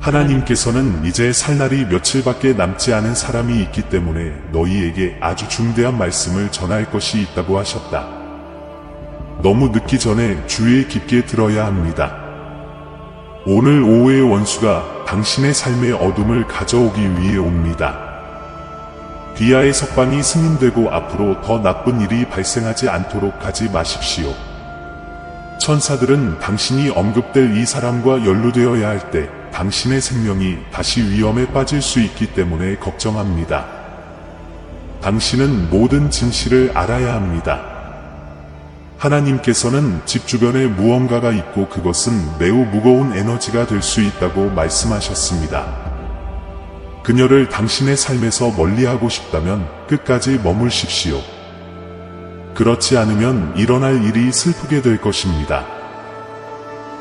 하나님께서는 이제 살 날이 며칠밖에 남지 않은 사람이 있기 때문에 너희에게 아주 중대한 말씀을 전할 것이 있다고 하셨다. 너무 늦기 전에 주의에 깊게 들어야 합니다. 오늘 오후의 원수가 당신의 삶의 어둠을 가져오기 위해 옵니다. 비아의 석방이 승인되고 앞으로 더 나쁜 일이 발생하지 않도록 하지 마십시오. 천사들은 당신이 언급될 이 사람과 연루되어야 할 때 당신의 생명이 다시 위험에 빠질 수 있기 때문에 걱정합니다. 당신은 모든 진실을 알아야 합니다. 하나님께서는 집 주변에 무언가가 있고 그것은 매우 무거운 에너지가 될 수 있다고 말씀하셨습니다. 그녀를 당신의 삶에서 멀리하고 싶다면 끝까지 머물십시오. 그렇지 않으면 일어날 일이 슬프게 될 것입니다.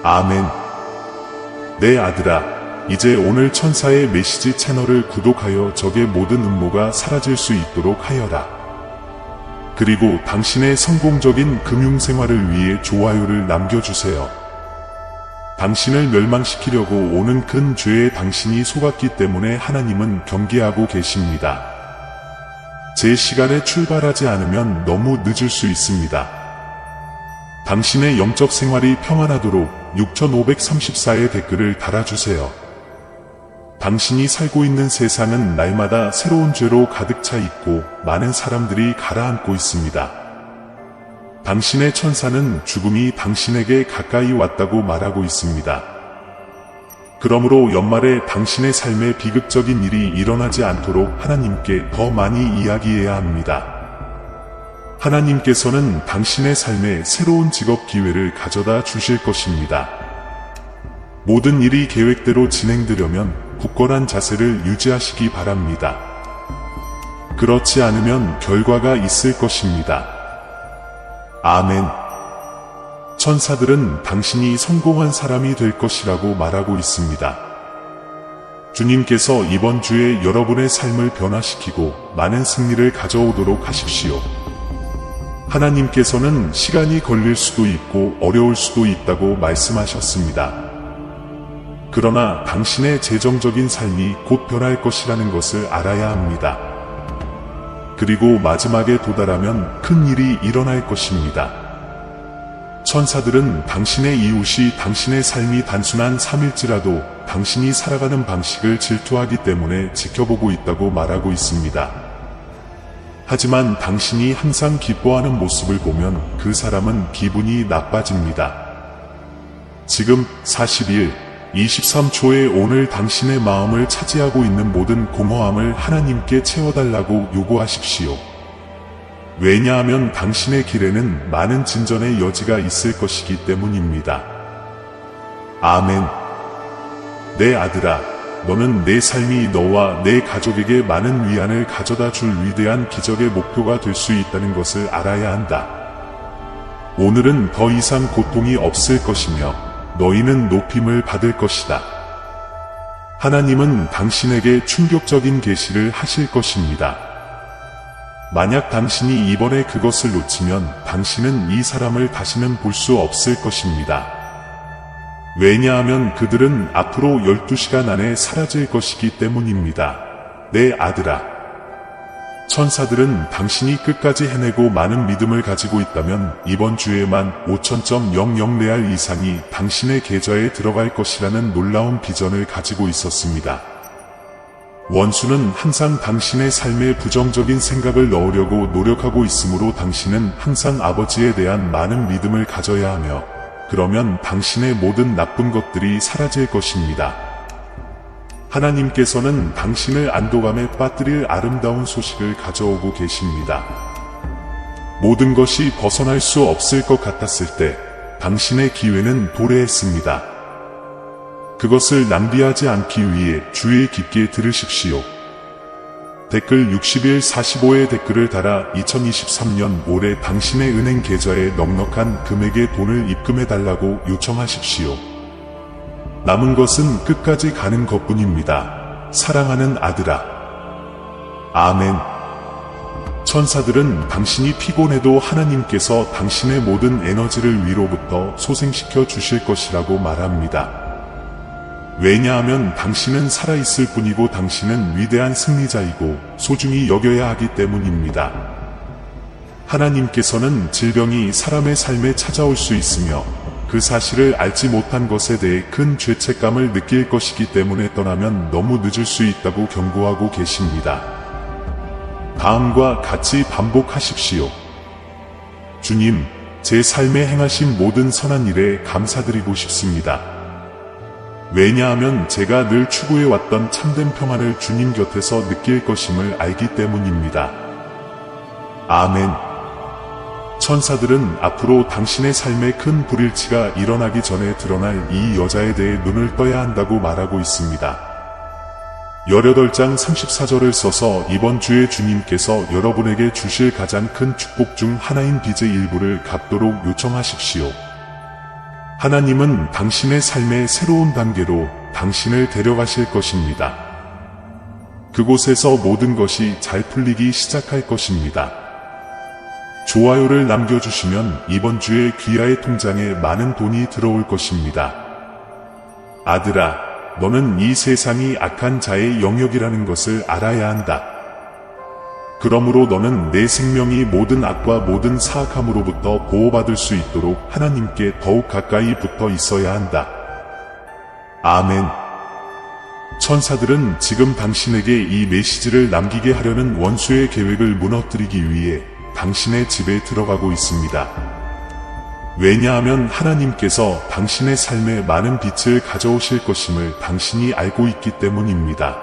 아멘. 내 아들아, 이제 오늘 천사의 메시지 채널을 구독하여 적의 모든 음모가 사라질 수 있도록 하여라. 그리고 당신의 성공적인 금융생활을 위해 좋아요를 남겨주세요. 당신을 멸망시키려고 오는 큰 죄에 당신이 속았기 때문에 하나님은 경계하고 계십니다. 제 시간에 출발하지 않으면 너무 늦을 수 있습니다. 당신의 영적 생활이 평안하도록 6534의 댓글을 달아주세요. 당신이 살고 있는 세상은 날마다 새로운 죄로 가득 차 있고 많은 사람들이 가라앉고 있습니다. 당신의 천사는 죽음이 당신에게 가까이 왔다고 말하고 있습니다. 그러므로 연말에 당신의 삶에 비극적인 일이 일어나지 않도록 하나님께 더 많이 이야기해야 합니다. 하나님께서는 당신의 삶에 새로운 직업 기회를 가져다 주실 것입니다. 모든 일이 계획대로 진행되려면 굳건한 자세를 유지하시기 바랍니다. 그렇지 않으면 결과가 있을 것입니다. 아멘. 천사들은 당신이 성공한 사람이 될 것이라고 말하고 있습니다. 주님께서 이번 주에 여러분의 삶을 변화시키고 많은 승리를 가져오도록 하십시오. 하나님께서는 시간이 걸릴 수도 있고 어려울 수도 있다고 말씀하셨습니다. 그러나 당신의 재정적인 삶이 곧 변할 것이라는 것을 알아야 합니다. 그리고 마지막에 도달하면 큰 일이 일어날 것입니다. 천사들은 당신의 이웃이 당신의 삶이 단순한 삶일지라도 당신이 살아가는 방식을 질투하기 때문에 지켜보고 있다고 말하고 있습니다. 하지만 당신이 항상 기뻐하는 모습을 보면 그 사람은 기분이 나빠집니다. 지금 41, 23초에 오늘 당신의 마음을 차지하고 있는 모든 공허함을 하나님께 채워달라고 요구하십시오. 왜냐하면 당신의 길에는 많은 진전의 여지가 있을 것이기 때문입니다. 아멘. 내 아들아, 너는 내 삶이 너와 내 가족에게 많은 위안을 가져다 줄 위대한 기적의 목표가 될 수 있다는 것을 알아야 한다. 오늘은 더 이상 고통이 없을 것이며 너희는 높임을 받을 것이다. 하나님은 당신에게 충격적인 계시를 하실 것입니다. 만약 당신이 이번에 그것을 놓치면 당신은 이 사람을 다시는 볼 수 없을 것입니다. 왜냐하면 그들은 앞으로 12시간 안에 사라질 것이기 때문입니다. 내 아들아. 천사들은 당신이 끝까지 해내고 많은 믿음을 가지고 있다면 이번 주에만 5000.00 레알 이상이 당신의 계좌에 들어갈 것이라는 놀라운 비전을 가지고 있었습니다. 원수는 항상 당신의 삶에 부정적인 생각을 넣으려고 노력하고 있으므로 당신은 항상 아버지에 대한 많은 믿음을 가져야 하며 그러면 당신의 모든 나쁜 것들이 사라질 것입니다. 하나님께서는 당신을 안도감에 빠뜨릴 아름다운 소식을 가져오고 계십니다. 모든 것이 벗어날 수 없을 것 같았을 때 당신의 기회는 도래했습니다. 그것을 낭비하지 않기 위해 주의 깊게 들으십시오. 댓글 6145의 댓글을 달아 2023년 올해 당신의 은행 계좌에 넉넉한 금액의 돈을 입금해달라고 요청하십시오. 남은 것은 끝까지 가는 것뿐입니다. 사랑하는 아들아. 아멘. 천사들은 당신이 피곤해도 하나님께서 당신의 모든 에너지를 위로부터 소생시켜 주실 것이라고 말합니다. 왜냐하면 당신은 살아있을 뿐이고 당신은 위대한 승리자이고 소중히 여겨야 하기 때문입니다. 하나님께서는 질병이 사람의 삶에 찾아올 수 있으며 그 사실을 알지 못한 것에 대해 큰 죄책감을 느낄 것이기 때문에 떠나면 너무 늦을 수 있다고 경고하고 계십니다. 다음과 같이 반복하십시오. 주님, 제 삶에 행하신 모든 선한 일에 감사드리고 싶습니다. 왜냐하면 제가 늘 추구해왔던 참된 평안을 주님 곁에서 느낄 것임을 알기 때문입니다. 아멘. 천사들은 앞으로 당신의 삶에 큰 불일치가 일어나기 전에 드러날 이 여자에 대해 눈을 떠야 한다고 말하고 있습니다. 18장 34절을 써서 이번 주에 주님께서 여러분에게 주실 가장 큰 축복 중 하나인 빚의 일부를 갚도록 요청하십시오. 하나님은 당신의 삶의 새로운 단계로 당신을 데려가실 것입니다. 그곳에서 모든 것이 잘 풀리기 시작할 것입니다. 좋아요를 남겨주시면 이번 주에 귀하의 통장에 많은 돈이 들어올 것입니다. 아들아, 너는 이 세상이 악한 자의 영역이라는 것을 알아야 한다. 그러므로 너는 내 생명이 모든 악과 모든 사악함으로부터 보호받을 수 있도록 하나님께 더욱 가까이 붙어 있어야 한다. 아멘. 천사들은 지금 당신에게 이 메시지를 남기게 하려는 원수의 계획을 무너뜨리기 위해 당신의 집에 들어가고 있습니다. 왜냐하면 하나님께서 당신의 삶에 많은 빛을 가져오실 것임을 당신이 알고 있기 때문입니다.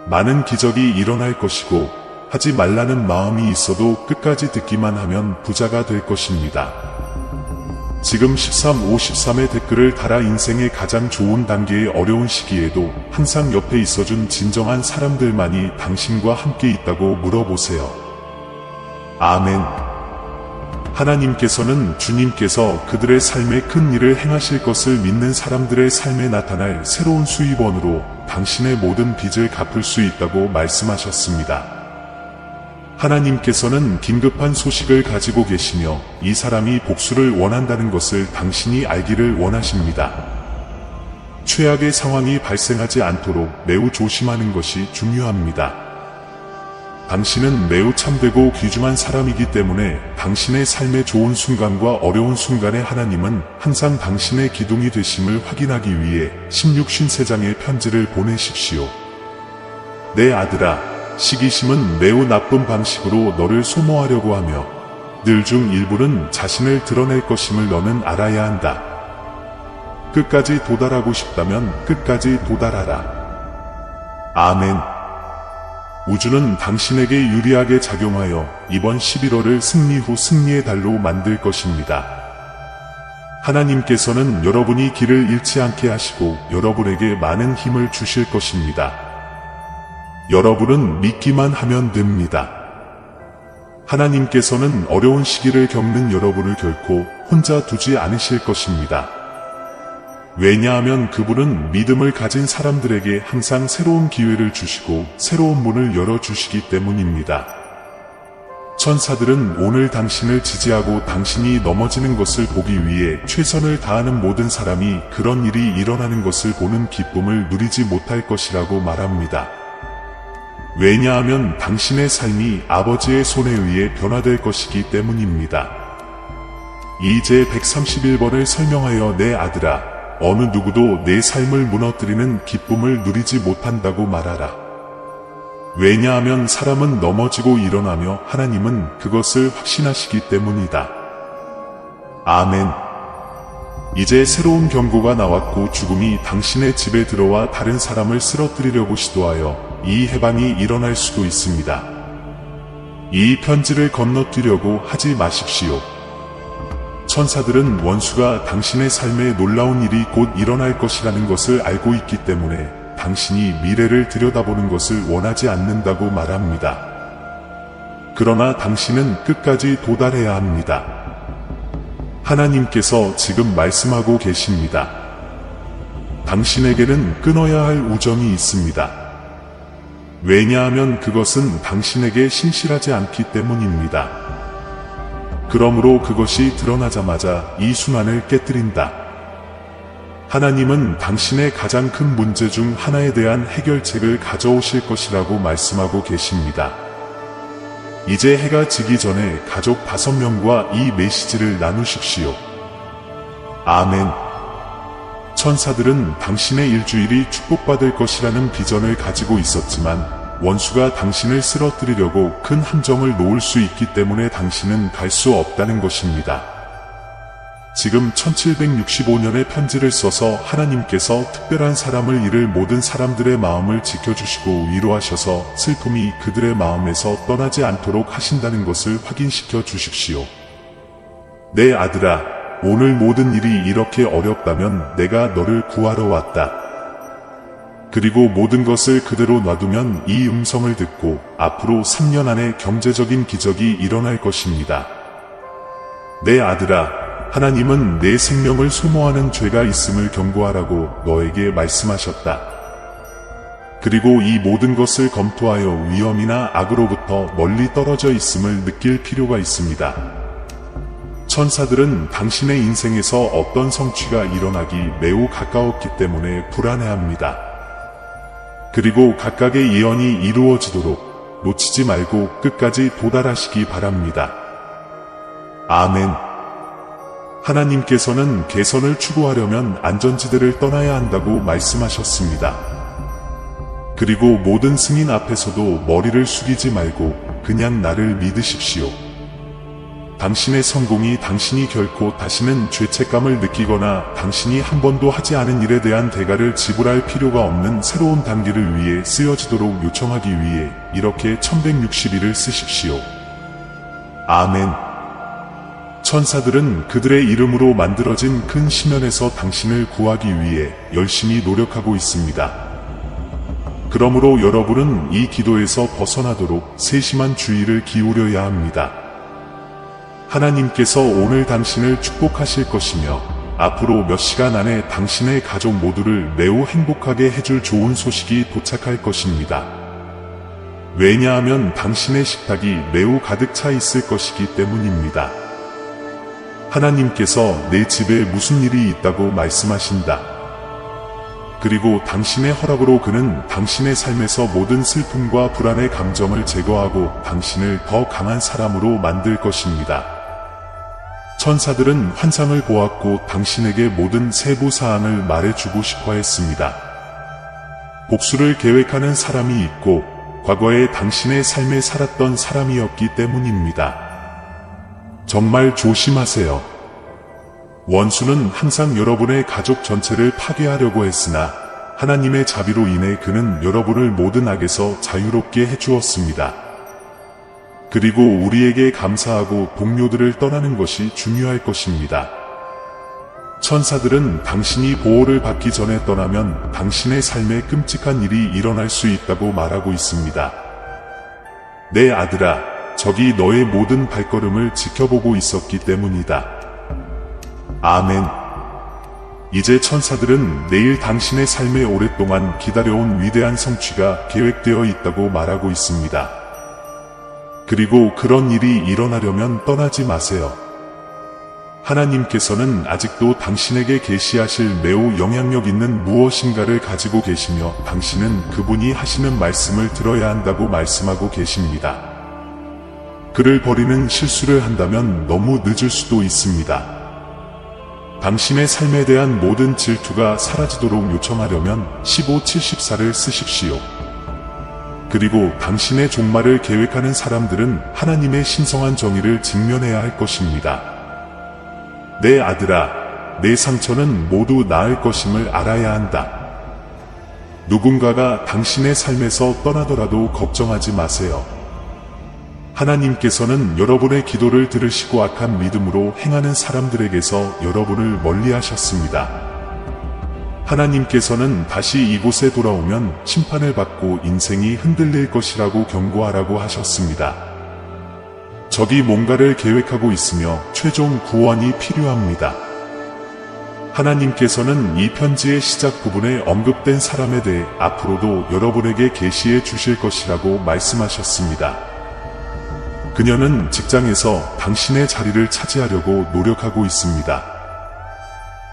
많은 기적이 일어날 것이고 하지 말라는 마음이 있어도 끝까지 듣기만 하면 부자가 될 것입니다. 지금 1353의 댓글을 달아 인생의 가장 좋은 단계의 어려운 시기에도 항상 옆에 있어준 진정한 사람들만이 당신과 함께 있다고 물어보세요. 아멘. 하나님께서는 주님께서 그들의 삶에 큰 일을 행하실 것을 믿는 사람들의 삶에 나타날 새로운 수입원으로 당신의 모든 빚을 갚을 수 있다고 말씀하셨습니다. 하나님께서는 긴급한 소식을 가지고 계시며 이 사람이 복수를 원한다는 것을 당신이 알기를 원하십니다. 최악의 상황이 발생하지 않도록 매우 조심하는 것이 중요합니다. 당신은 매우 참되고 귀중한 사람이기 때문에 당신의 삶의 좋은 순간과 어려운 순간에 하나님은 항상 당신의 기둥이 되심을 확인하기 위해 16-53장의 편지를 보내십시오. 내 아들아, 시기심은 매우 나쁜 방식으로 너를 소모하려고 하며 늘 중 일부는 자신을 드러낼 것임을 너는 알아야 한다. 끝까지 도달하고 싶다면 끝까지 도달하라. 아멘. 우주는 당신에게 유리하게 작용하여 이번 11월을 승리 후 승리의 달로 만들 것입니다. 하나님께서는 여러분이 길을 잃지 않게 하시고 여러분에게 많은 힘을 주실 것입니다. 여러분은 믿기만 하면 됩니다. 하나님께서는 어려운 시기를 겪는 여러분을 결코 혼자 두지 않으실 것입니다. 왜냐하면 그분은 믿음을 가진 사람들에게 항상 새로운 기회를 주시고 새로운 문을 열어주시기 때문입니다. 천사들은 오늘 당신을 지지하고 당신이 넘어지는 것을 보기 위해 최선을 다하는 모든 사람이 그런 일이 일어나는 것을 보는 기쁨을 누리지 못할 것이라고 말합니다. 왜냐하면 당신의 삶이 아버지의 손에 의해 변화될 것이기 때문입니다. 이제 131번을 설명하여 내 아들아, 어느 누구도 내 삶을 무너뜨리는 기쁨을 누리지 못한다고 말하라. 왜냐하면 사람은 넘어지고 일어나며 하나님은 그것을 확신하시기 때문이다. 아멘. 이제 새로운 경고가 나왔고 죽음이 당신의 집에 들어와 다른 사람을 쓰러뜨리려고 시도하여 이 해방이 일어날 수도 있습니다. 이 편지를 건너뛰려고 하지 마십시오. 천사들은 원수가 당신의 삶에 놀라운 일이 곧 일어날 것이라는 것을 알고 있기 때문에 당신이 미래를 들여다보는 것을 원하지 않는다고 말합니다. 그러나 당신은 끝까지 도달해야 합니다. 하나님께서 지금 말씀하고 계십니다. 당신에게는 끊어야 할 우정이 있습니다. 왜냐하면 그것은 당신에게 신실하지 않기 때문입니다. 그러므로 그것이 드러나자마자 이 순환을 깨뜨린다. 하나님은 당신의 가장 큰 문제 중 하나에 대한 해결책을 가져오실 것이라고 말씀하고 계십니다. 이제 해가 지기 전에 가족 5명과 이 메시지를 나누십시오. 아멘. 천사들은 당신의 일주일이 축복받을 것이라는 비전을 가지고 있었지만 원수가 당신을 쓰러뜨리려고 큰 함정을 놓을 수 있기 때문에 당신은 갈 수 없다는 것입니다. 지금 1765년의 편지를 써서 하나님께서 특별한 사람을 잃을 모든 사람들의 마음을 지켜주시고 위로하셔서 슬픔이 그들의 마음에서 떠나지 않도록 하신다는 것을 확인시켜 주십시오. 내 아들아, 오늘 모든 일이 이렇게 어렵다면 내가 너를 구하러 왔다. 그리고 모든 것을 그대로 놔두면 이 음성을 듣고 앞으로 3년 안에 경제적인 기적이 일어날 것입니다. 내 아들아, 하나님은 내 생명을 소모하는 죄가 있음을 경고하라고 너에게 말씀하셨다. 그리고 이 모든 것을 검토하여 위험이나 악으로부터 멀리 떨어져 있음을 느낄 필요가 있습니다. 천사들은 당신의 인생에서 어떤 성취가 일어나기 매우 가까웠기 때문에 불안해합니다. 그리고 각각의 예언이 이루어지도록 놓치지 말고 끝까지 도달하시기 바랍니다. 아멘. 하나님께서는 개선을 추구하려면 안전지대를 떠나야 한다고 말씀하셨습니다. 그리고 모든 승인 앞에서도 머리를 숙이지 말고 그냥 나를 믿으십시오. 당신의 성공이 당신이 결코 다시는 죄책감을 느끼거나 당신이 한 번도 하지 않은 일에 대한 대가를 지불할 필요가 없는 새로운 단계를 위해 쓰여지도록 요청하기 위해 이렇게 1160일을 쓰십시오. 아멘. 천사들은 그들의 이름으로 만들어진 큰 심연에서 당신을 구하기 위해 열심히 노력하고 있습니다. 그러므로 여러분은 이 기도에서 벗어나도록 세심한 주의를 기울여야 합니다. 하나님께서 오늘 당신을 축복하실 것이며 앞으로 몇 시간 안에 당신의 가족 모두를 매우 행복하게 해줄 좋은 소식이 도착할 것입니다. 왜냐하면 당신의 식탁이 매우 가득 차 있을 것이기 때문입니다. 하나님께서 내 집에 무슨 일이 있다고 말씀하신다. 그리고 당신의 허락으로 그는 당신의 삶에서 모든 슬픔과 불안의 감정을 제거하고 당신을 더 강한 사람으로 만들 것입니다. 천사들은 환상을 보았고 당신에게 모든 세부 사항을 말해주고 싶어 했습니다. 복수를 계획하는 사람이 있고 과거에 당신의 삶에 살았던 사람이었기 때문입니다. 정말 조심하세요. 원수는 항상 여러분의 가족 전체를 파괴하려고 했으나 하나님의 자비로 인해 그는 여러분을 모든 악에서 자유롭게 해주었습니다. 그리고 우리에게 감사하고 동료들을 떠나는 것이 중요할 것입니다. 천사들은 당신이 보호를 받기 전에 떠나면 당신의 삶에 끔찍한 일이 일어날 수 있다고 말하고 있습니다. 내 아들아, 적이 너의 모든 발걸음을 지켜보고 있었기 때문이다. 아멘. 이제 천사들은 내일 당신의 삶에 오랫동안 기다려온 위대한 성취가 계획되어 있다고 말하고 있습니다. 그리고 그런 일이 일어나려면 떠나지 마세요. 하나님께서는 아직도 당신에게 계시하실 매우 영향력 있는 무엇인가를 가지고 계시며 당신은 그분이 하시는 말씀을 들어야 한다고 말씀하고 계십니다. 그를 버리는 실수를 한다면 너무 늦을 수도 있습니다. 당신의 삶에 대한 모든 질투가 사라지도록 요청하려면 1574를 쓰십시오. 그리고 당신의 종말을 계획하는 사람들은 하나님의 신성한 정의를 직면해야 할 것입니다. 내 아들아, 내 상처는 모두 나을 것임을 알아야 한다. 누군가가 당신의 삶에서 떠나더라도 걱정하지 마세요. 하나님께서는 여러분의 기도를 들으시고 악한 믿음으로 행하는 사람들에게서 여러분을 멀리하셨습니다. 하나님께서는 다시 이곳에 돌아오면 심판을 받고 인생이 흔들릴 것이라고 경고하라고 하셨습니다. 적이 뭔가를 계획하고 있으며 최종 구원이 필요합니다. 하나님께서는 이 편지의 시작 부분에 언급된 사람에 대해 앞으로도 여러분에게 계시해 주실 것이라고 말씀하셨습니다. 그녀는 직장에서 당신의 자리를 차지하려고 노력하고 있습니다.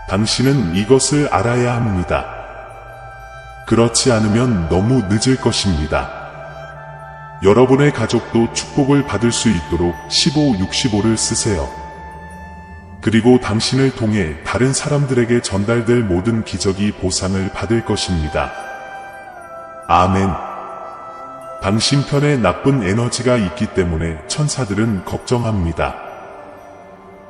당신은 이것을 알아야 합니다. 그렇지 않으면 너무 늦을 것입니다. 여러분의 가족도 축복을 받을 수 있도록 1565를 쓰세요. 그리고 당신을 통해 다른 사람들에게 전달될 모든 기적이 보상을 받을 것입니다. 아멘. 당신 편에 나쁜 에너지가 있기 때문에 천사들은 걱정합니다.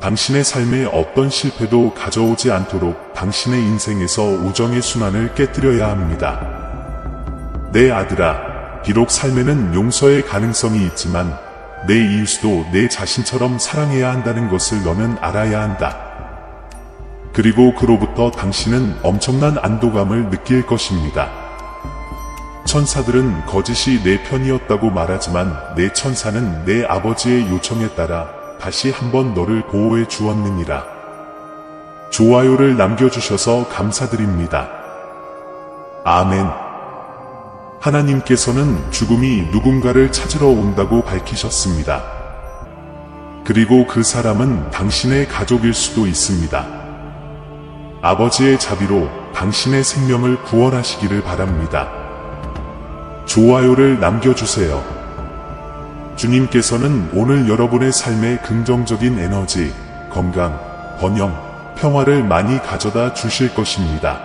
당신의 삶에 어떤 실패도 가져오지 않도록 당신의 인생에서 우정의 순환을 깨뜨려야 합니다. 내 아들아, 비록 삶에는 용서의 가능성이 있지만 내 이웃도 내 자신처럼 사랑해야 한다는 것을 너는 알아야 한다. 그리고 그로부터 당신은 엄청난 안도감을 느낄 것입니다. 천사들은 거짓이 내 편이었다고 말하지만 내 천사는 내 아버지의 요청에 따라 다시 한번 너를 보호해 주었느니라. 좋아요를 남겨주셔서 감사드립니다. 아멘. 하나님께서는 죽음이 누군가를 찾으러 온다고 밝히셨습니다. 그리고 그 사람은 당신의 가족일 수도 있습니다. 아버지의 자비로 당신의 생명을 구원하시기를 바랍니다. 좋아요를 남겨주세요. 주님께서는 오늘 여러분의 삶에 긍정적인 에너지, 건강, 번영, 평화를 많이 가져다 주실 것입니다.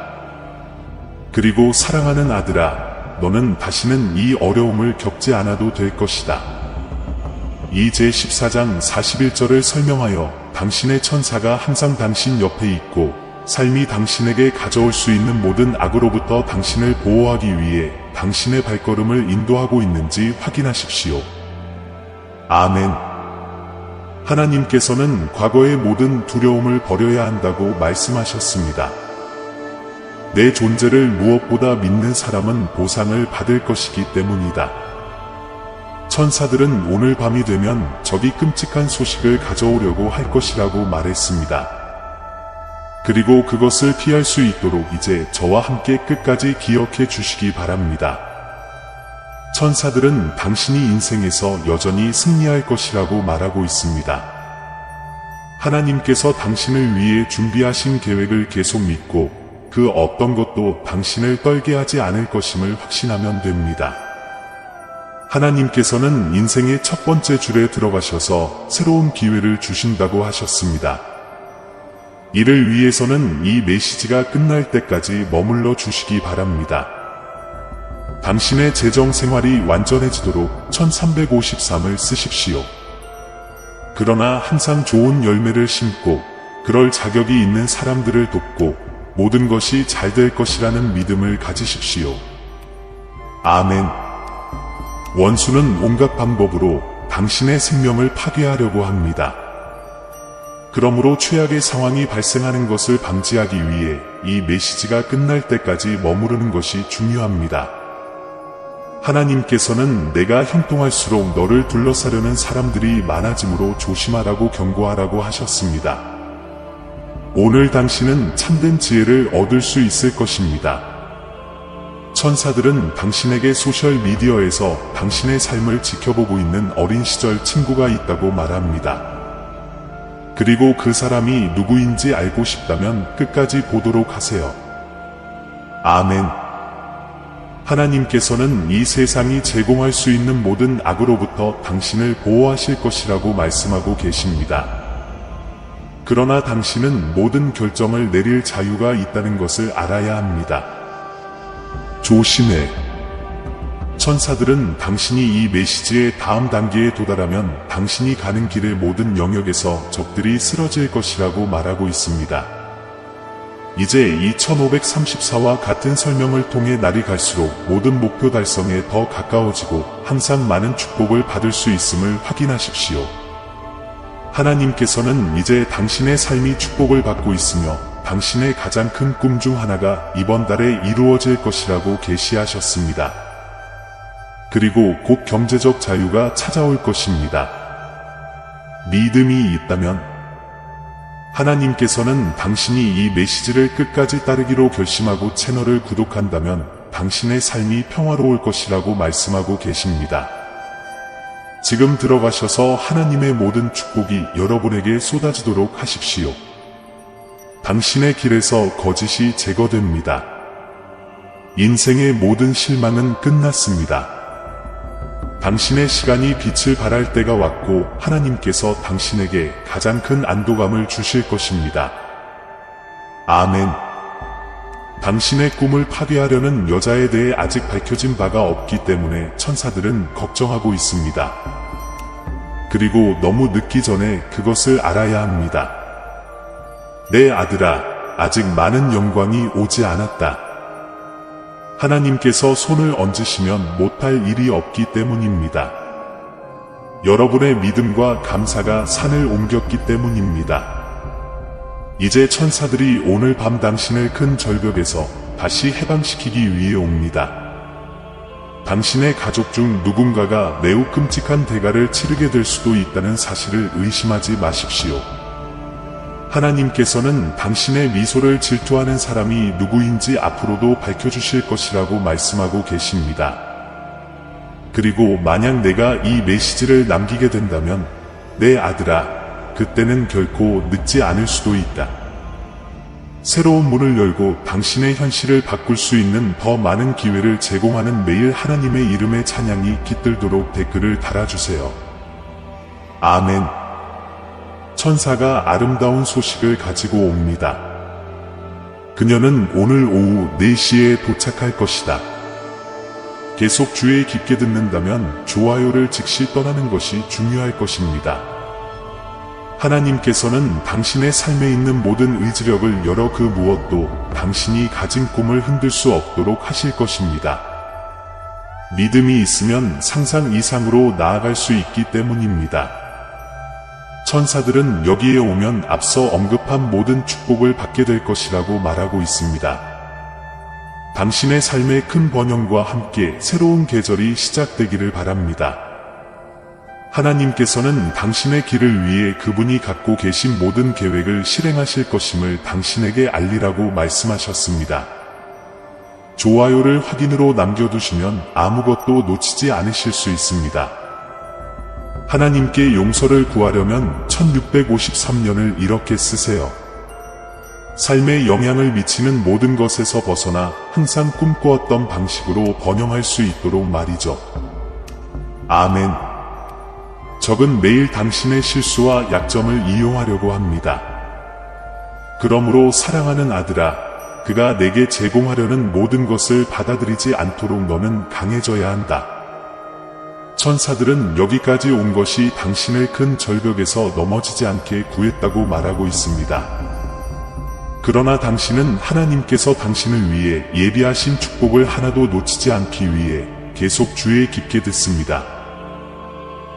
그리고 사랑하는 아들아, 너는 다시는 이 어려움을 겪지 않아도 될 것이다. 이 제14장 41절을 설명하여 당신의 천사가 항상 당신 옆에 있고 삶이 당신에게 가져올 수 있는 모든 악으로부터 당신을 보호하기 위해 당신의 발걸음을 인도하고 있는지 확인하십시오. 아멘. 하나님께서는 과거의 모든 두려움을 버려야 한다고 말씀하셨습니다. 내 존재를 무엇보다 믿는 사람은 보상을 받을 것이기 때문이다. 천사들은 오늘 밤이 되면 적이 끔찍한 소식을 가져오려고 할 것이라고 말했습니다. 그리고 그것을 피할 수 있도록 이제 저와 함께 끝까지 기억해 주시기 바랍니다. 천사들은 당신이 인생에서 여전히 승리할 것이라고 말하고 있습니다. 하나님께서 당신을 위해 준비하신 계획을 계속 믿고 그 어떤 것도 당신을 떨게 하지 않을 것임을 확신하면 됩니다. 하나님께서는 인생의 첫 번째 줄에 들어가셔서 새로운 기회를 주신다고 하셨습니다. 이를 위해서는 이 메시지가 끝날 때까지 머물러 주시기 바랍니다. 당신의 재정 생활이 완전해지도록 1353을 쓰십시오. 그러나 항상 좋은 열매를 심고 그럴 자격이 있는 사람들을 돕고 모든 것이 잘 될 것이라는 믿음을 가지십시오. 아멘. 원수는 온갖 방법으로 당신의 생명을 파괴하려고 합니다. 그러므로 최악의 상황이 발생하는 것을 방지하기 위해 이 메시지가 끝날 때까지 머무르는 것이 중요합니다. 하나님께서는 내가 형통할수록 너를 둘러싸려는 사람들이 많아지므로 조심하라고 경고하라고 하셨습니다. 오늘 당신은 참된 지혜를 얻을 수 있을 것입니다. 천사들은 당신에게 소셜미디어에서 당신의 삶을 지켜보고 있는 어린 시절 친구가 있다고 말합니다. 그리고 그 사람이 누구인지 알고 싶다면 끝까지 보도록 하세요. 아멘. 하나님께서는 이 세상이 제공할 수 있는 모든 악으로부터 당신을 보호하실 것이라고 말씀하고 계십니다. 그러나 당신은 모든 결정을 내릴 자유가 있다는 것을 알아야 합니다. 조심해. 천사들은 당신이 이 메시지의 다음 단계에 도달하면 당신이 가는 길의 모든 영역에서 적들이 쓰러질 것이라고 말하고 있습니다. 이제 2534와 같은 설명을 통해 날이 갈수록 모든 목표 달성에 더 가까워지고 항상 많은 축복을 받을 수 있음을 확인하십시오. 하나님께서는 이제 당신의 삶이 축복을 받고 있으며 당신의 가장 큰 꿈 중 하나가 이번 달에 이루어질 것이라고 계시하셨습니다. 그리고 곧 경제적 자유가 찾아올 것입니다. 믿음이 있다면 하나님께서는 당신이 이 메시지를 끝까지 따르기로 결심하고 채널을 구독한다면 당신의 삶이 평화로울 것이라고 말씀하고 계십니다. 지금 들어가셔서 하나님의 모든 축복이 여러분에게 쏟아지도록 하십시오. 당신의 길에서 거짓이 제거됩니다. 인생의 모든 실망은 끝났습니다. 당신의 시간이 빛을 발할 때가 왔고 하나님께서 당신에게 가장 큰 안도감을 주실 것입니다. 아멘. 당신의 꿈을 파괴하려는 여자에 대해 아직 밝혀진 바가 없기 때문에 천사들은 걱정하고 있습니다. 그리고 너무 늦기 전에 그것을 알아야 합니다. 내 아들아, 아직 많은 영광이 오지 않았다. 하나님께서 손을 얹으시면 못할 일이 없기 때문입니다. 여러분의 믿음과 감사가 산을 옮겼기 때문입니다. 이제 천사들이 오늘 밤 당신을 큰 절벽에서 다시 해방시키기 위해 옵니다. 당신의 가족 중 누군가가 매우 끔찍한 대가를 치르게 될 수도 있다는 사실을 의심하지 마십시오. 하나님께서는 당신의 미소를 질투하는 사람이 누구인지 앞으로도 밝혀주실 것이라고 말씀하고 계십니다. 그리고 만약 내가 이 메시지를 남기게 된다면, 내 아들아, 그때는 결코 늦지 않을 수도 있다. 새로운 문을 열고 당신의 현실을 바꿀 수 있는 더 많은 기회를 제공하는 매일 하나님의 이름의 찬양이 깃들도록 댓글을 달아주세요. 아멘. 천사가 아름다운 소식을 가지고 옵니다. 그녀는 오늘 오후 4시에 도착할 것이다. 계속 주의 깊게 듣는다면 좋아요를 즉시 떠나는 것이 중요할 것입니다. 하나님께서는 당신의 삶에 있는 모든 의지력을 열어 그 무엇도 당신이 가진 꿈을 흔들 수 없도록 하실 것입니다. 믿음이 있으면 상상 이상으로 나아갈 수 있기 때문입니다. 천사들은 여기에 오면 앞서 언급한 모든 축복을 받게 될 것이라고 말하고 있습니다. 당신의 삶의 큰 번영과 함께 새로운 계절이 시작되기를 바랍니다. 하나님께서는 당신의 길을 위해 그분이 갖고 계신 모든 계획을 실행하실 것임을 당신에게 알리라고 말씀하셨습니다. 좋아요를 확인으로 남겨두시면 아무것도 놓치지 않으실 수 있습니다. 하나님께 용서를 구하려면 1653년을 이렇게 쓰세요. 삶에 영향을 미치는 모든 것에서 벗어나 항상 꿈꾸었던 방식으로 번영할 수 있도록 말이죠. 아멘. 적은 매일 당신의 실수와 약점을 이용하려고 합니다. 그러므로 사랑하는 아들아, 그가 내게 제공하려는 모든 것을 받아들이지 않도록 너는 강해져야 한다. 천사들은 여기까지 온 것이 당신을 큰 절벽에서 넘어지지 않게 구했다고 말하고 있습니다. 그러나 당신은 하나님께서 당신을 위해 예비하신 축복을 하나도 놓치지 않기 위해 계속 주의 깊게 듣습니다.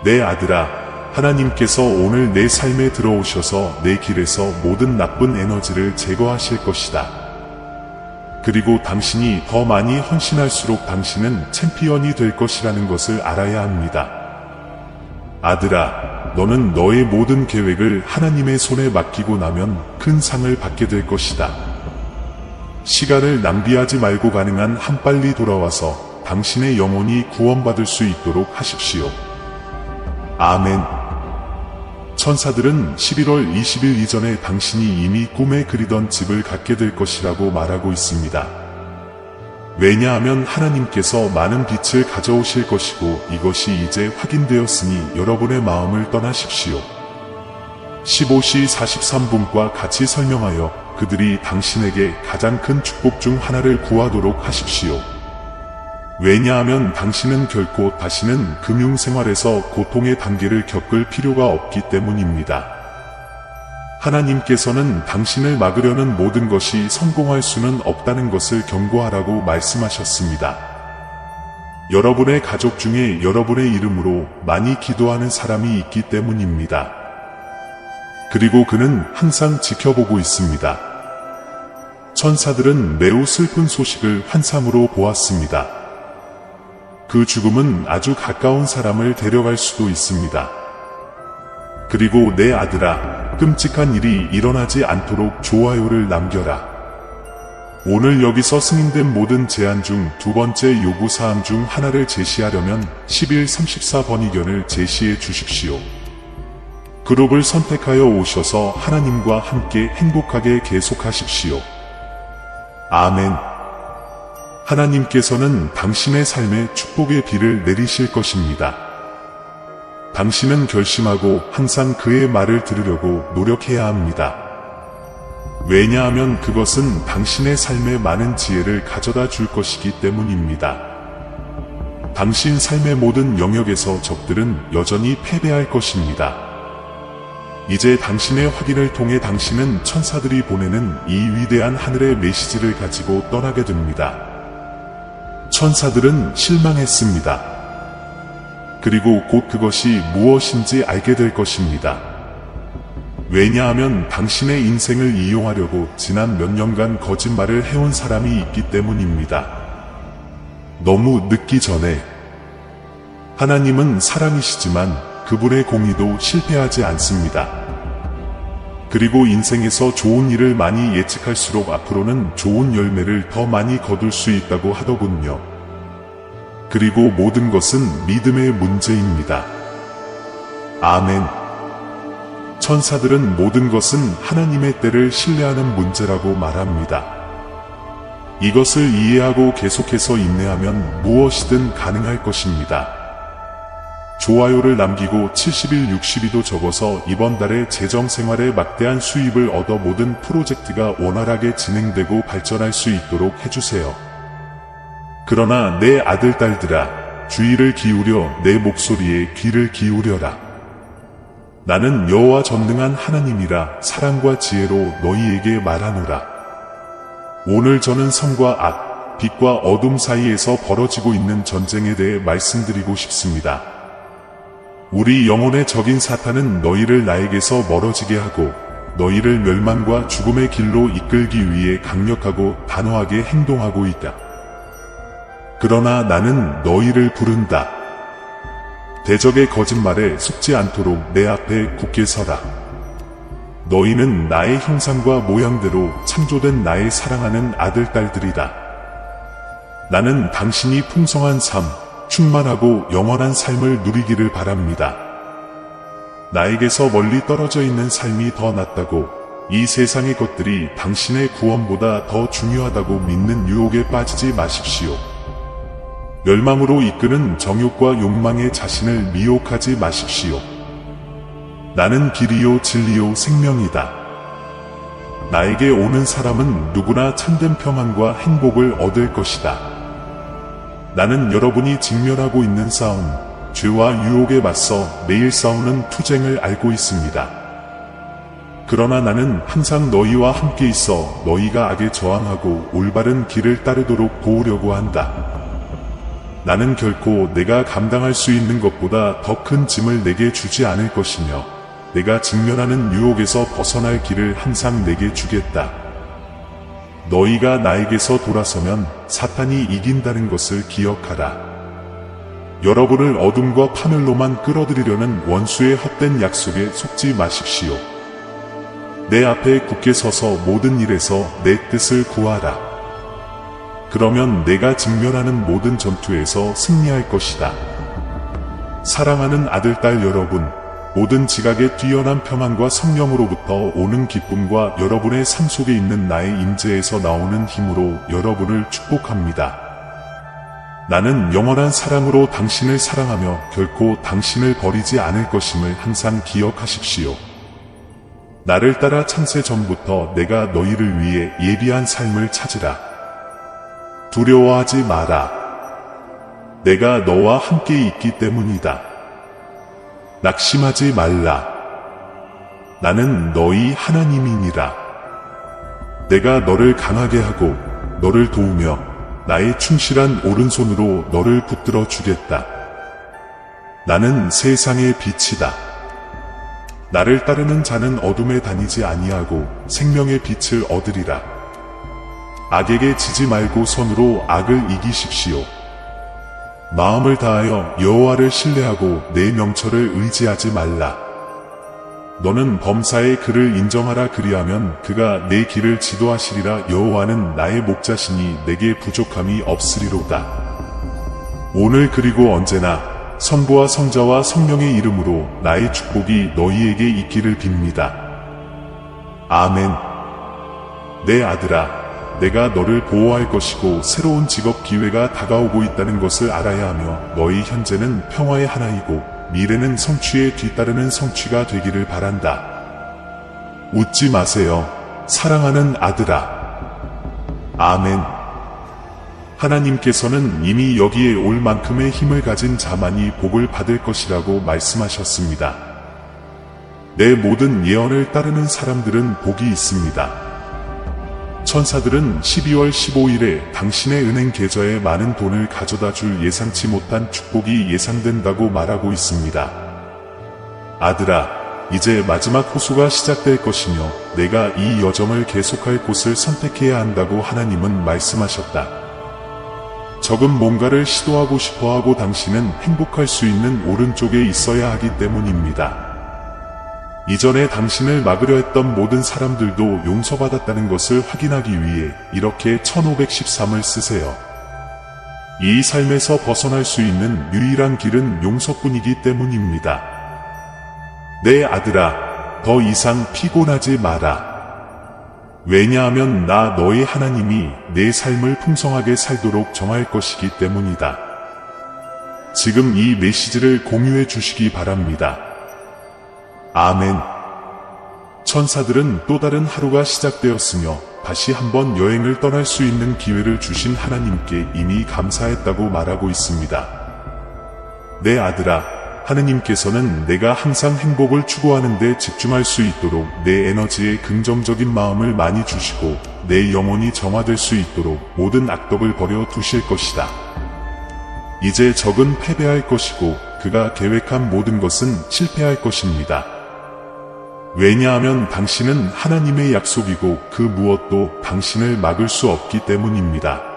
내 아들아, 하나님께서 오늘 내 삶에 들어오셔서 내 길에서 모든 나쁜 에너지를 제거하실 것이다. 그리고 당신이 더 많이 헌신할수록 당신은 챔피언이 될 것이라는 것을 알아야 합니다. 아들아, 너는 너의 모든 계획을 하나님의 손에 맡기고 나면 큰 상을 받게 될 것이다. 시간을 낭비하지 말고 가능한 한 빨리 돌아와서 당신의 영혼이 구원받을 수 있도록 하십시오. 아멘. 천사들은 11월 20일 이전에 당신이 이미 꿈에 그리던 집을 갖게 될 것이라고 말하고 있습니다. 왜냐하면 하나님께서 많은 빛을 가져오실 것이고 이것이 이제 확인되었으니 여러분의 마음을 떠나십시오. 15시 43분과 같이 설명하여 그들이 당신에게 가장 큰 축복 중 하나를 구하도록 하십시오. 왜냐하면 당신은 결코 다시는 금융생활에서 고통의 단계를 겪을 필요가 없기 때문입니다. 하나님께서는 당신을 막으려는 모든 것이 성공할 수는 없다는 것을 경고하라고 말씀하셨습니다. 여러분의 가족 중에 여러분의 이름으로 많이 기도하는 사람이 있기 때문입니다. 그리고 그는 항상 지켜보고 있습니다. 천사들은 매우 슬픈 소식을 환상으로 보았습니다. 그 죽음은 아주 가까운 사람을 데려갈 수도 있습니다. 그리고 내 아들아, 끔찍한 일이 일어나지 않도록 좋아요를 남겨라. 오늘 여기서 승인된 모든 제안 중 두 번째 요구사항 중 하나를 제시하려면 1134번 의견을 제시해 주십시오. 그룹을 선택하여 오셔서 하나님과 함께 행복하게 계속하십시오. 아멘. 하나님께서는 당신의 삶에 축복의 비를 내리실 것입니다. 당신은 결심하고 항상 그의 말을 들으려고 노력해야 합니다. 왜냐하면 그것은 당신의 삶에 많은 지혜를 가져다 줄 것이기 때문입니다. 당신 삶의 모든 영역에서 적들은 여전히 패배할 것입니다. 이제 당신의 확인을 통해 당신은 천사들이 보내는 이 위대한 하늘의 메시지를 가지고 떠나게 됩니다. 천사들은 실망했습니다. 그리고 곧 그것이 무엇인지 알게 될 것입니다. 왜냐하면 당신의 인생을 이용하려고 지난 몇 년간 거짓말을 해온 사람이 있기 때문입니다. 너무 늦기 전에. 하나님은 사랑이시지만 그분의 공의도 실패하지 않습니다. 그리고 인생에서 좋은 일을 많이 예측할수록 앞으로는 좋은 열매를 더 많이 거둘 수 있다고 하더군요. 그리고 모든 것은 믿음의 문제입니다. 아멘. 천사들은 모든 것은 하나님의 때를 신뢰하는 문제라고 말합니다. 이것을 이해하고 계속해서 인내하면 무엇이든 가능할 것입니다. 좋아요를 남기고 70일 60일도 적어서 이번 달에 재정생활에 막대한 수입을 얻어 모든 프로젝트가 원활하게 진행되고 발전할 수 있도록 해주세요. 그러나 내 아들 딸들아, 주의를 기울여 내 목소리에 귀를 기울여라. 나는 여호와 전능한 하나님이라 사랑과 지혜로 너희에게 말하노라. 오늘 저는 선과 악, 빛과 어둠 사이에서 벌어지고 있는 전쟁에 대해 말씀드리고 싶습니다. 우리 영혼의 적인 사탄은 너희를 나에게서 멀어지게 하고 너희를 멸망과 죽음의 길로 이끌기 위해 강력하고 단호하게 행동하고 있다. 그러나 나는 너희를 부른다. 대적의 거짓말에 속지 않도록 내 앞에 굳게 서라. 너희는 나의 형상과 모양대로 창조된 나의 사랑하는 아들 딸들이다. 나는 당신이 풍성한 삶, 충만하고 영원한 삶을 누리기를 바랍니다. 나에게서 멀리 떨어져 있는 삶이 더 낫다고, 이 세상의 것들이 당신의 구원보다 더 중요하다고 믿는 유혹에 빠지지 마십시오. 멸망으로 이끄는 정욕과 욕망에 자신을 미혹하지 마십시오. 나는 길이요 진리요 생명이다. 나에게 오는 사람은 누구나 참된 평안과 행복을 얻을 것이다. 나는 여러분이 직면하고 있는 싸움, 죄와 유혹에 맞서 매일 싸우는 투쟁을 알고 있습니다. 그러나 나는 항상 너희와 함께 있어 너희가 악에 저항하고 올바른 길을 따르도록 도우려고 한다. 나는 결코 내가 감당할 수 있는 것보다 더 큰 짐을 내게 주지 않을 것이며 내가 직면하는 유혹에서 벗어날 길을 항상 내게 주겠다. 너희가 나에게서 돌아서면 사탄이 이긴다는 것을 기억하라. 여러분을 어둠과 파멸로만 끌어들이려는 원수의 헛된 약속에 속지 마십시오. 내 앞에 굳게 서서 모든 일에서 내 뜻을 구하라. 그러면 내가 직면하는 모든 전투에서 승리할 것이다. 사랑하는 아들, 딸 여러분, 모든 지각의 뛰어난 평안과 성령으로부터 오는 기쁨과 여러분의 삶 속에 있는 나의 임재에서 나오는 힘으로 여러분을 축복합니다. 나는 영원한 사랑으로 당신을 사랑하며 결코 당신을 버리지 않을 것임을 항상 기억하십시오. 나를 따라 창세 전부터 내가 너희를 위해 예비한 삶을 찾으라. 두려워하지 마라. 내가 너와 함께 있기 때문이다. 낙심하지 말라. 나는 너희 하나님이니라. 내가 너를 강하게 하고 너를 도우며 나의 충실한 오른손으로 너를 붙들어 주겠다. 나는 세상의 빛이다. 나를 따르는 자는 어둠에 다니지 아니하고 생명의 빛을 얻으리라. 악에게 지지 말고 선으로 악을 이기십시오. 마음을 다하여 여호와를 신뢰하고 내 명철을 의지하지 말라. 너는 범사의 그를 인정하라. 그리하면 그가 내 길을 지도하시리라. 여호와는 나의 목자시니 내게 부족함이 없으리로다. 오늘 그리고 언제나 성부와 성자와 성령의 이름으로 나의 축복이 너희에게 있기를 빕니다. 아멘. 내 아들아, 내가 너를 보호할 것이고 새로운 직업 기회가 다가오고 있다는 것을 알아야 하며 너희 현재는 평화의 하나이고 미래는 성취에 뒤따르는 성취가 되기를 바란다. 웃지 마세요. 사랑하는 아들아. 아멘. 하나님께서는 이미 여기에 올 만큼의 힘을 가진 자만이 복을 받을 것이라고 말씀하셨습니다. 내 모든 예언을 따르는 사람들은 복이 있습니다. 천사들은 12월 15일에 당신의 은행 계좌에 많은 돈을 가져다 줄 예상치 못한 축복이 예상된다고 말하고 있습니다. 아들아, 이제 마지막 호수가 시작될 것이며 내가 이 여정을 계속할 곳을 선택해야 한다고 하나님은 말씀하셨다. 적은 뭔가를 시도하고 싶어하고 당신은 행복할 수 있는 오른쪽에 있어야 하기 때문입니다. 이전에 당신을 막으려 했던 모든 사람들도 용서받았다는 것을 확인하기 위해 이렇게 1513을 쓰세요. 이 삶에서 벗어날 수 있는 유일한 길은 용서뿐이기 때문입니다. 내 아들아, 더 이상 피곤하지 마라. 왜냐하면 나 너의 하나님이 내 삶을 풍성하게 살도록 정할 것이기 때문이다. 지금 이 메시지를 공유해 주시기 바랍니다. 아멘. 천사들은 또 다른 하루가 시작되었으며 다시 한번 여행을 떠날 수 있는 기회를 주신 하나님께 이미 감사했다고 말하고 있습니다. 내 아들아, 하느님께서는 내가 항상 행복을 추구하는 데 집중할 수 있도록 내 에너지에 긍정적인 마음을 많이 주시고 내 영혼이 정화될 수 있도록 모든 악덕을 버려 두실 것이다. 이제 적은 패배할 것이고 그가 계획한 모든 것은 실패할 것입니다. 왜냐하면 당신은 하나님의 약속이고 그 무엇도 당신을 막을 수 없기 때문입니다.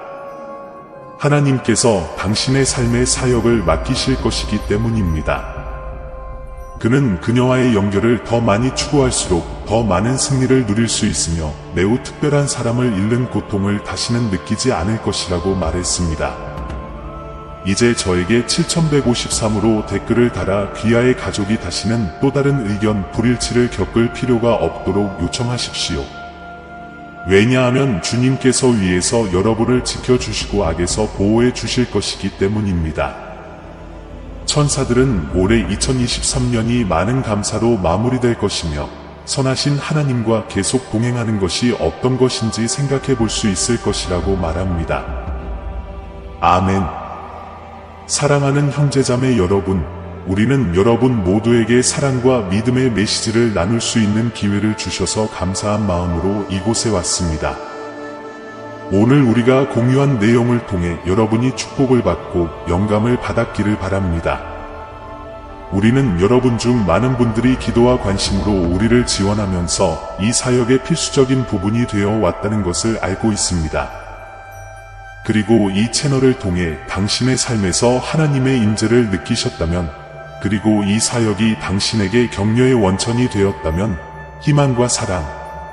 하나님께서 당신의 삶의 사역을 맡기실 것이기 때문입니다. 그는 그녀와의 연결을 더 많이 추구할수록 더 많은 승리를 누릴 수 있으며 매우 특별한 사람을 잃는 고통을 다시는 느끼지 않을 것이라고 말했습니다. 이제 저에게 7153으로 댓글을 달아 귀하의 가족이 다시는 또 다른 의견 불일치를 겪을 필요가 없도록 요청하십시오. 왜냐하면 주님께서 위에서 여러분을 지켜주시고 악에서 보호해 주실 것이기 때문입니다. 천사들은 올해 2023년이 많은 감사로 마무리될 것이며 선하신 하나님과 계속 동행하는 것이 어떤 것인지 생각해 볼 수 있을 것이라고 말합니다. 아멘. 사랑하는 형제자매 여러분, 우리는 여러분 모두에게 사랑과 믿음의 메시지를 나눌 수 있는 기회를 주셔서 감사한 마음으로 이곳에 왔습니다. 오늘 우리가 공유한 내용을 통해 여러분이 축복을 받고 영감을 받았기를 바랍니다. 우리는 여러분 중 많은 분들이 기도와 관심으로 우리를 지원하면서 이 사역의 필수적인 부분이 되어 왔다는 것을 알고 있습니다. 그리고 이 채널을 통해 당신의 삶에서 하나님의 임재를 느끼셨다면, 그리고 이 사역이 당신에게 격려의 원천이 되었다면 희망과 사랑,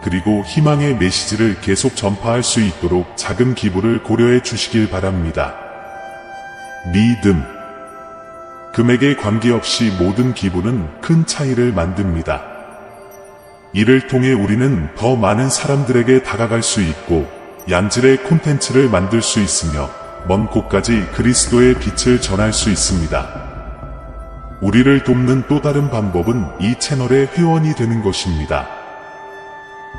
그리고 희망의 메시지를 계속 전파할 수 있도록 작은 기부를 고려해 주시길 바랍니다. 믿음. 금액에 관계없이 모든 기부는 큰 차이를 만듭니다. 이를 통해 우리는 더 많은 사람들에게 다가갈 수 있고 양질의 콘텐츠를 만들 수 있으며 먼 곳까지 그리스도의 빛을 전할 수 있습니다. 우리를 돕는 또 다른 방법은 이 채널의 회원이 되는 것입니다.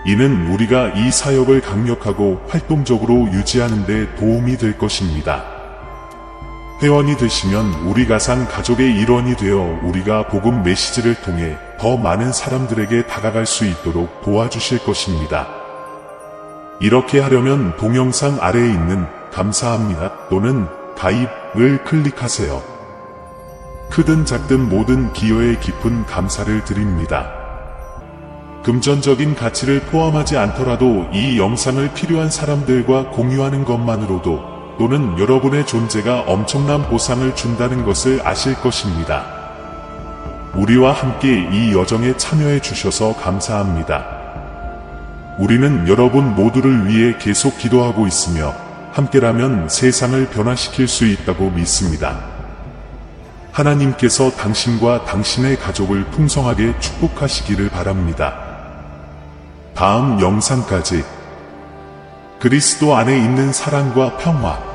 이는 우리가 이 사역을 강력하고 활동적으로 유지하는 데 도움이 될 것입니다. 회원이 되시면 우리 가상 가족의 일원이 되어 우리가 복음 메시지를 통해 더 많은 사람들에게 다가갈 수 있도록 도와주실 것입니다. 이렇게 하려면 동영상 아래에 있는 감사합니다 또는 가입을 클릭하세요. 크든 작든 모든 기여에 깊은 감사를 드립니다. 금전적인 가치를 포함하지 않더라도 이 영상을 필요한 사람들과 공유하는 것만으로도 또는 여러분의 존재가 엄청난 보상을 준다는 것을 아실 것입니다. 우리와 함께 이 여정에 참여해 주셔서 감사합니다. 우리는 여러분 모두를 위해 계속 기도하고 있으며 함께라면 세상을 변화시킬 수 있다고 믿습니다. 하나님께서 당신과 당신의 가족을 풍성하게 축복하시기를 바랍니다. 다음 영상까지 그리스도 안에 있는 사랑과 평화